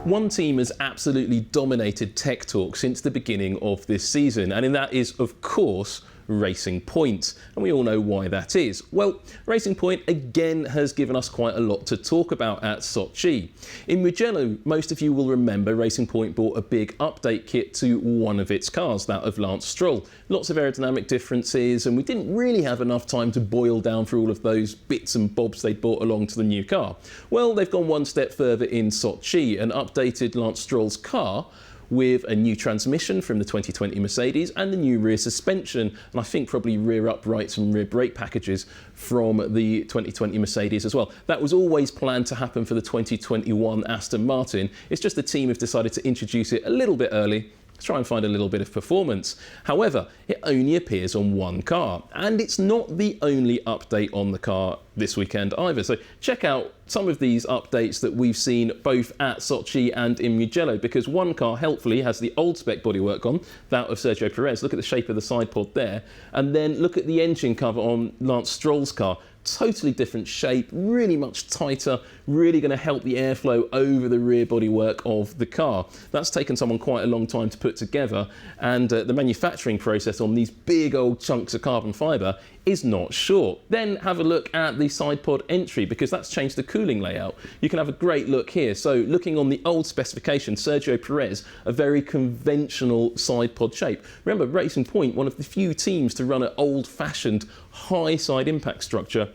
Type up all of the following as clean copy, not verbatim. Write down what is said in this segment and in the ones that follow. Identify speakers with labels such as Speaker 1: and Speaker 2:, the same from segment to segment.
Speaker 1: One team has absolutely dominated tech talk since the beginning of this season, and that is, of course, Racing Point, and we all know why that is. Well, Racing Point again has given us quite a lot to talk about at Sochi. In Mugello, most of you will remember Racing Point bought a big update kit to one of its cars, that of Lance Stroll. Lots of aerodynamic differences, and we didn't really have enough time to boil down through all of those bits and bobs they brought along to the new car. Well, they've gone one step further in Sochi and updated Lance Stroll's car with a new transmission from the 2020 Mercedes and the new rear suspension, and I think probably rear uprights and rear brake packages from the 2020 Mercedes as well. That was always planned to happen for the 2021 Aston Martin. It's just the team have decided to introduce it a little bit early to try and find a little bit of performance. However, it only appears on one car, and it's not the only update on the car this weekend either. So check out some of these updates that we've seen both at Sochi and in Mugello, because one car helpfully has the old spec bodywork on, that of Sergio Perez. Look at the shape of the side pod there, and then look at the engine cover on Lance Stroll's car. Totally different shape, really much tighter, really going to help the airflow over the rear bodywork of the car. That's taken someone quite a long time to put together, and the manufacturing process on these big old chunks of carbon fibre is not short. Then have a look at the side pod entry, because that's changed the cooling layout. You can have a great look here. So looking on the old specification, Sergio Perez, a very conventional side pod shape. Remember, Racing Point, one of the few teams to run an old-fashioned high side impact structure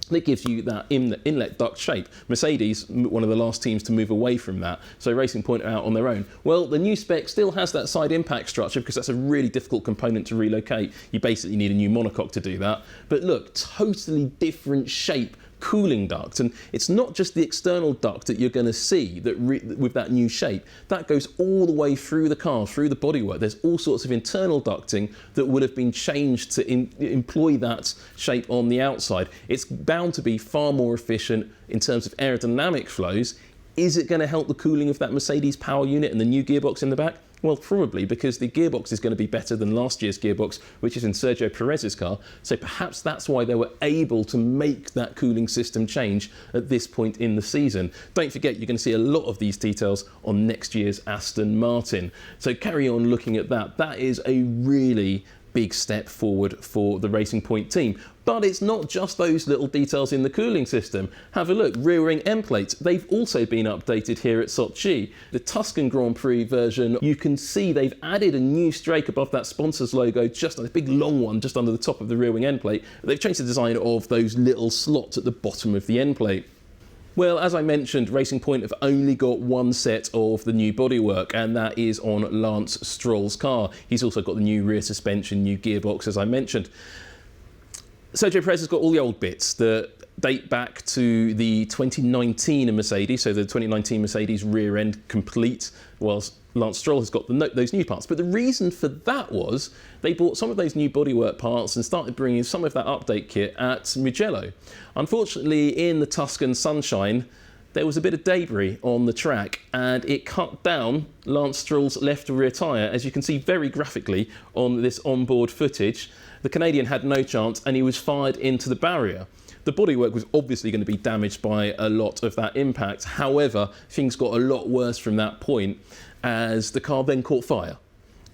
Speaker 1: that gives you that inlet duct shape. Mercedes, one of the last teams to move away from that, so Racing Point are out on their own. Well, the new spec still has that side impact structure, because that's a really difficult component to relocate. You basically need a new monocoque to do that. But look, totally different shape cooling duct, and it's not just the external duct that you're going to see that with that new shape. That goes all the way through the car, through the bodywork. There's all sorts of internal ducting that would have been changed to employ that shape on the outside. It's bound to be far more efficient in terms of aerodynamic flows. Is it going to help the cooling of that Mercedes power unit and the new gearbox in the back? Well, probably, because the gearbox is going to be better than last year's gearbox, which is in Sergio Perez's car. So perhaps that's why they were able to make that cooling system change at this point in the season. Don't forget, you're going to see a lot of these details on next year's Aston Martin. So carry on looking at that. That is a really big step forward for the Racing Point team. But it's not just those little details in the cooling system. Have a look, rear wing end plates. They've also been updated here at Sochi. The Tuscan Grand Prix version, you can see they've added a new strake above that sponsor's logo, just a big long one just under the top of the rear wing end plate. They've changed the design of those little slots at the bottom of the end plate. Well, as I mentioned, Racing Point have only got one set of the new bodywork, and that is on Lance Stroll's car. He's also got the new rear suspension, new gearbox, as I mentioned. Sergio Perez has got all the old bits that date back to the 2019 Mercedes, so the 2019 Mercedes rear end complete, whilst Lance Stroll has got those new parts. But the reason for that was they bought some of those new bodywork parts and started bringing some of that update kit at Mugello. Unfortunately, in the Tuscan sunshine, there was a bit of debris on the track, and it cut down Lance Stroll's left rear tyre, as you can see very graphically on this onboard footage. The Canadian had no chance, and he was fired into the barrier. The bodywork was obviously going to be damaged by a lot of that impact. However, things got a lot worse from that point, as the car then caught fire.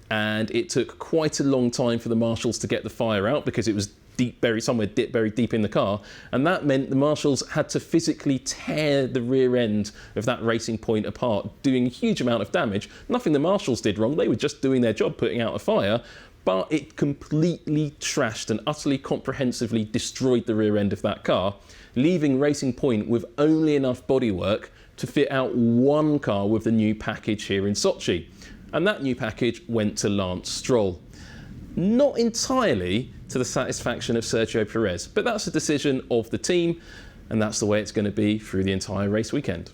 Speaker 1: And it took quite a long time for the marshals to get the fire out, because it was buried deep in the car, and that meant the marshals had to physically tear the rear end of that Racing Point apart, doing a huge amount of damage. Nothing the marshals did wrong, they were just doing their job, putting out a fire, but it completely trashed and utterly comprehensively destroyed the rear end of that car, leaving Racing Point with only enough bodywork to fit out one car with the new package here in Sochi. And that new package went to Lance Stroll. Not entirely to the satisfaction of Sergio Perez, but that's a decision of the team, and that's the way it's going to be through the entire race weekend.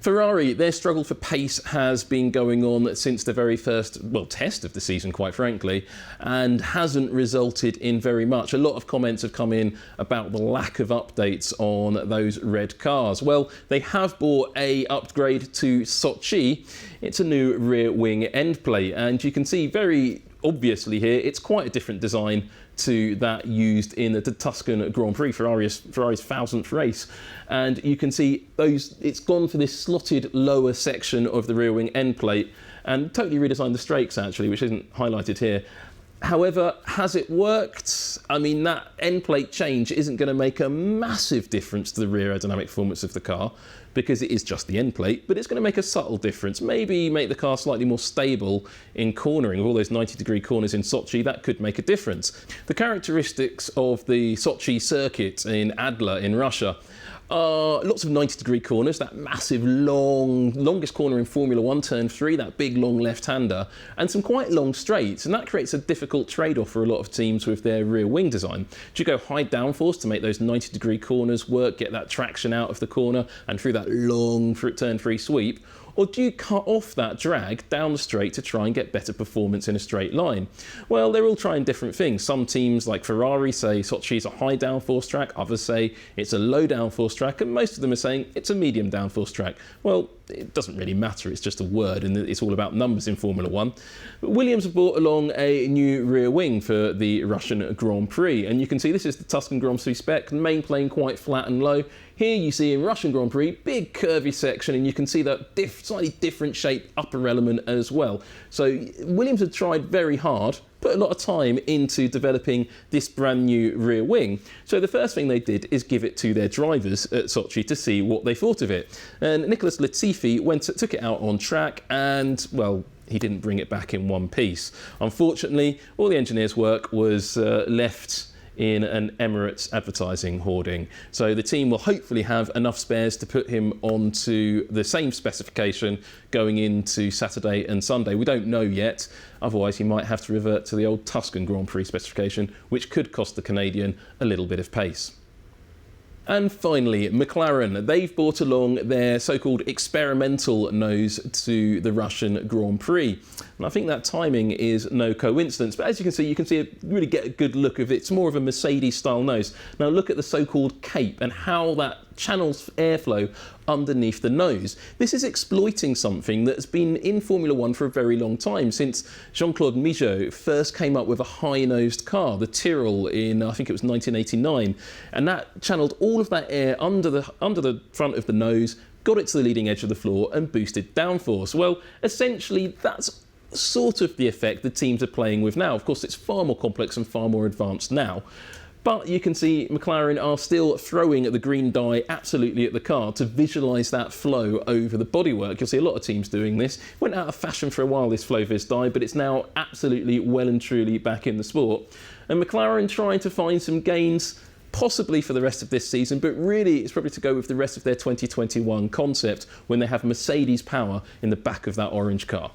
Speaker 1: Ferrari, their struggle for pace has been going on since the very first, test of the season, quite frankly, and hasn't resulted in very much. A lot of comments have come in about the lack of updates on those red cars. Well, they have bought a upgrade to Sochi. It's a new rear wing end plate, and you can see very obviously here, it's quite a different design to that used in the Tuscan Grand Prix, Ferrari's 1000th race. And you can see it's gone for this slotted lower section of the rear wing end plate and totally redesigned the strakes actually, which isn't highlighted here. However, has it worked? I mean, that end plate change isn't going to make a massive difference to the rear aerodynamic performance of the car because it is just the end plate, but it's going to make a subtle difference. Maybe make the car slightly more stable in cornering. With all those 90-degree corners in Sochi, that could make a difference. The characteristics of the Sochi circuit in Adler in Russia are lots of 90-degree corners, that massive longest corner in Formula 1, turn 3, that big long left-hander, and some quite long straights, and that creates a difficult trade-off for a lot of teams with their rear wing design. Do you go high downforce to make those 90-degree corners work, get that traction out of the corner and through that long turn 3 sweep? Or do you cut off that drag down the straight to try and get better performance in a straight line? Well, they're all trying different things. Some teams like Ferrari say Sochi is a high downforce track, others say it's a low downforce track, and most of them are saying it's a medium downforce track. Well, it doesn't really matter, it's just a word, and it's all about numbers in Formula 1. But Williams have brought along a new rear wing for the Russian Grand Prix, and you can see this is the Tuscan Grand Prix spec, main plane quite flat and low. Here you see in Russian Grand Prix, big curvy section, and you can see that slightly different shape upper element as well. So Williams have tried very hard, put a lot of time into developing this brand new rear wing. So the first thing they did is give it to their drivers at Sochi to see what they thought of it. And Nicholas Latifi took it out on track and, well, he didn't bring it back in one piece. Unfortunately, all the engineer's work was left in an Emirates advertising hoarding. So the team will hopefully have enough spares to put him onto the same specification going into Saturday and Sunday. We don't know yet, otherwise he might have to revert to the old Tuscan Grand Prix specification, which could cost the Canadian a little bit of pace. And finally, Mclaren, they've brought along their so-called experimental nose to the Russian Grand Prix. And I think that timing is no coincidence. But as you can see really get a good look of it. It's more of a Mercedes-style nose. Now look at the so-called cape and how that channels airflow underneath the nose. This is exploiting something that's been in Formula 1 for a very long time, since Jean-Claude Migeot first came up with a high-nosed car, the Tyrrell, in I think it was 1989, and that channeled all of that air under the front of the nose, got it to the leading edge of the floor and boosted downforce. Well, essentially that's sort of the effect the teams are playing with now. Of course, it's far more complex and far more advanced now. But you can see McLaren are still throwing the green dye absolutely at the car to visualise that flow over the bodywork. You'll see a lot of teams doing this. Went out of fashion for a while, this flow-vis dye, but it's now absolutely well and truly back in the sport. And McLaren trying to find some gains possibly for the rest of this season, but really it's probably to go with the rest of their 2021 concept when they have Mercedes power in the back of that orange car.